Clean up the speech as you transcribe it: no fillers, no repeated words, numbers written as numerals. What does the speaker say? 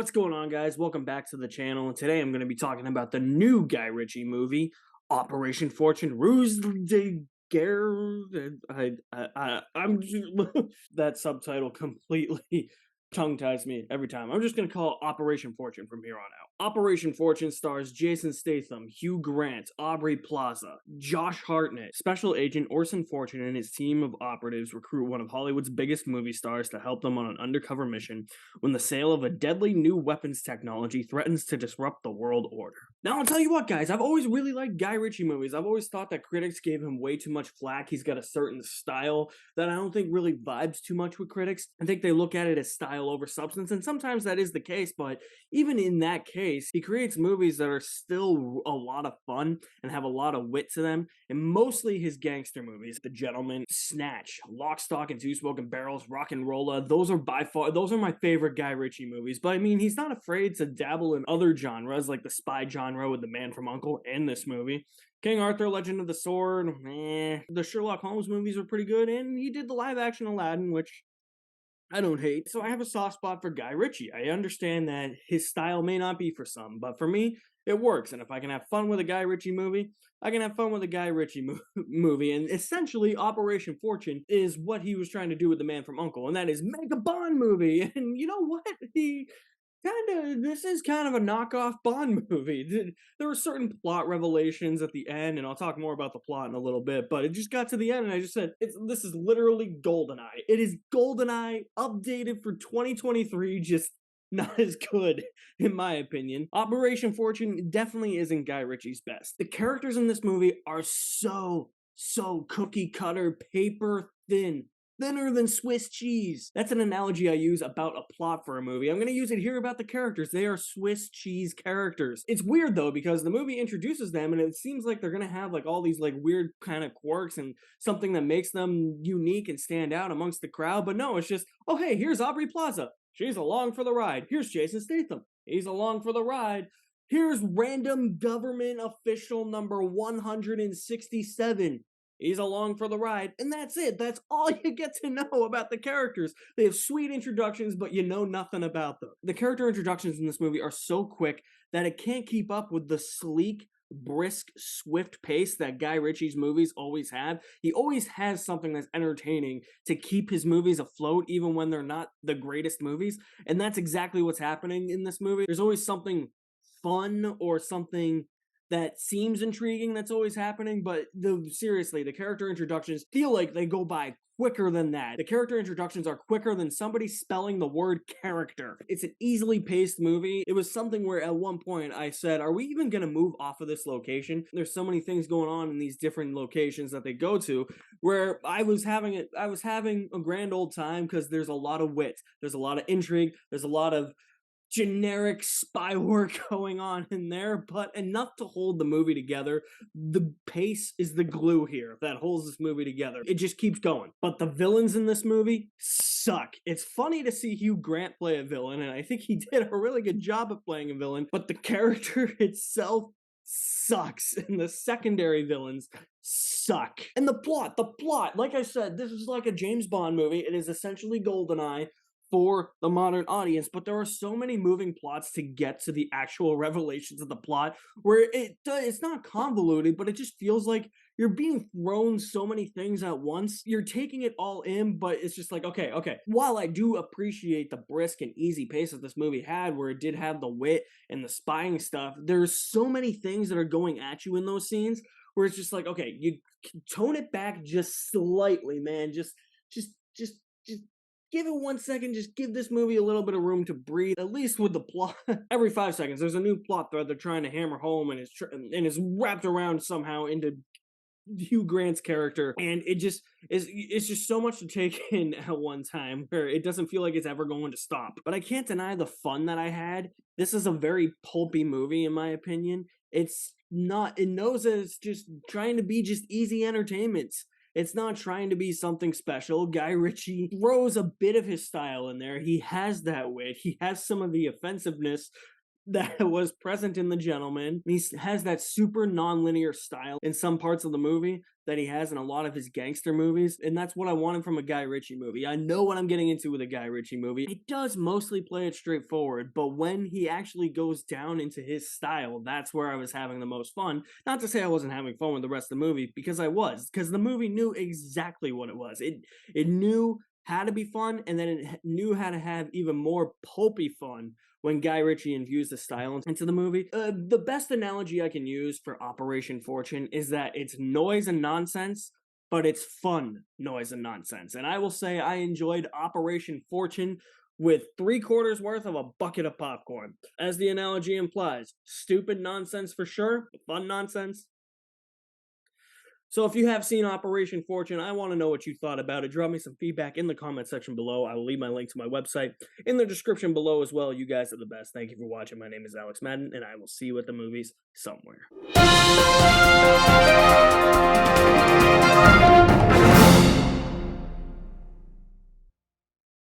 What's going on, guys? Welcome back to the channel. And today I'm going to be talking about the new Guy Ritchie movie, Operation Fortune, Ruse de Guerre. I'm that subtitle completely tongue ties me every time. I'm just going to call it Operation Fortune from here on out. Operation Fortune stars Jason Statham, Hugh Grant, Aubrey Plaza, Josh Hartnett. Special Agent Orson Fortune and his team of operatives recruit one of Hollywood's biggest movie stars to help them on an undercover mission when the sale of a deadly new weapons technology threatens to disrupt the world order. Now, I'll tell you what, guys, I've always really liked Guy Ritchie movies. I've always thought that critics gave him way too much flack. He's got a certain style that I don't think really vibes too much with critics. I think they look at it as style over substance, and sometimes that is the case, but even in that case, he creates movies that are still a lot of fun and have a lot of wit to them, and mostly his gangster movies. The Gentleman, Snatch, Lock, Stock, and Two Smoking Barrels, Rock and Rolla, those are my favorite Guy Ritchie movies, but I mean, he's not afraid to dabble in other genres, like the spy genre with The Man from U.N.C.L.E. and this movie. King Arthur, Legend of the Sword, the Sherlock Holmes movies are pretty good, and he did the live-action Aladdin, which I don't hate. So I have a soft spot for Guy Ritchie. I understand that his style may not be for some, but for me, it works. And if I can have fun with a Guy Ritchie movie, I can have fun with a Guy Ritchie movie. And essentially, Operation Fortune is what he was trying to do with The Man from U.N.C.L.E., and that is make a Bond movie. And you know what? This is kind of a knockoff Bond movie. There were certain plot revelations at the end, and I'll talk more about the plot in a little bit, but it just got to the end, and I just said, this is literally GoldenEye. It is GoldenEye updated for 2023, just not as good, in my opinion. Operation Fortune definitely isn't Guy Ritchie's best. The characters in this movie are so cookie cutter, paper thin. Thinner than Swiss cheese. That's an analogy I use about a plot for a movie. I'm going to use it here about the characters. They are Swiss cheese characters. It's weird though, because the movie introduces them and it seems like they're going to have like all these like weird kind of quirks and something that makes them unique and stand out amongst the crowd. But no, it's just, oh hey, here's Aubrey Plaza. She's along for the ride. Here's Jason Statham. He's along for the ride. Here's random government official number 167. He's along for the ride, and that's it. That's all you get to know about the characters. They have sweet introductions, but you know nothing about them. The character introductions in this movie are so quick that it can't keep up with the sleek, brisk, swift pace that Guy Ritchie's movies always have. He always has something that's entertaining to keep his movies afloat, even when they're not the greatest movies, and that's exactly what's happening in this movie. There's always something fun or something that seems intriguing that's always happening, but seriously, the character introductions feel like they go by quicker than that. The character introductions are quicker than somebody spelling the word character. It's an easily paced movie. It was something where at one point I said, are we even gonna move off of this location? There's so many things going on in these different locations that they go to where I was having a grand old time because there's a lot of wit, there's a lot of intrigue, there's a lot of generic spy work going on in there, but enough to hold the movie together. The pace is the glue here that holds this movie together. It just keeps going. But the villains in this movie suck. It's funny to see Hugh Grant play a villain, and I think he did a really good job of playing a villain, but the character itself sucks, and the secondary villains suck. And the plot, like I said, this is like a James Bond movie. It is essentially GoldenEye for the modern audience, but there are so many moving plots to get to the actual revelations of the plot where it's not convoluted, but it just feels like you're being thrown so many things at once. You're taking it all in, but it's just like, okay. While I do appreciate the brisk and easy pace that this movie had, where it did have the wit and the spying stuff, there's so many things that are going at you in those scenes where it's just like, okay, you tone it back just slightly, man. Just give it 1 second, just give this movie a little bit of room to breathe, at least with the plot. Every 5 seconds, there's a new plot thread they're trying to hammer home, and it's wrapped around somehow into Hugh Grant's character, and it's just so much to take in at one time, where it doesn't feel like it's ever going to stop. But I can't deny the fun that I had. This is a very pulpy movie, in my opinion. It's not, it knows that it's just trying to be just easy entertainment. It's not trying to be something special. Guy Ritchie throws a bit of his style in there. He has that wit. He has some of the offensiveness that was present in The Gentleman. He has that super non-linear style in some parts of the movie that he has in a lot of his gangster movies, and that's what I wanted from a Guy Ritchie movie. I know what I'm getting into with a Guy Ritchie movie. It does mostly play it straightforward, but when he actually goes down into his style, that's where I was having the most fun. Not to say I wasn't having fun with the rest of the movie, because I was, because the movie knew exactly what it was. It knew how to be fun, and then it knew how to have even more pulpy fun when Guy Ritchie infused the style into the movie. The best analogy I can use for Operation Fortune is that it's noise and nonsense, but it's fun noise and nonsense. And I will say I enjoyed Operation Fortune with 3/4 worth of a bucket of popcorn. As the analogy implies, stupid nonsense for sure, fun nonsense. So if you have seen Operation Fortune, I want to know what you thought about it. Drop me some feedback in the comment section below. I will leave my link to my website in the description below as well. You guys are the best. Thank you for watching. My name is Alex Madden, and I will see you at the movies somewhere.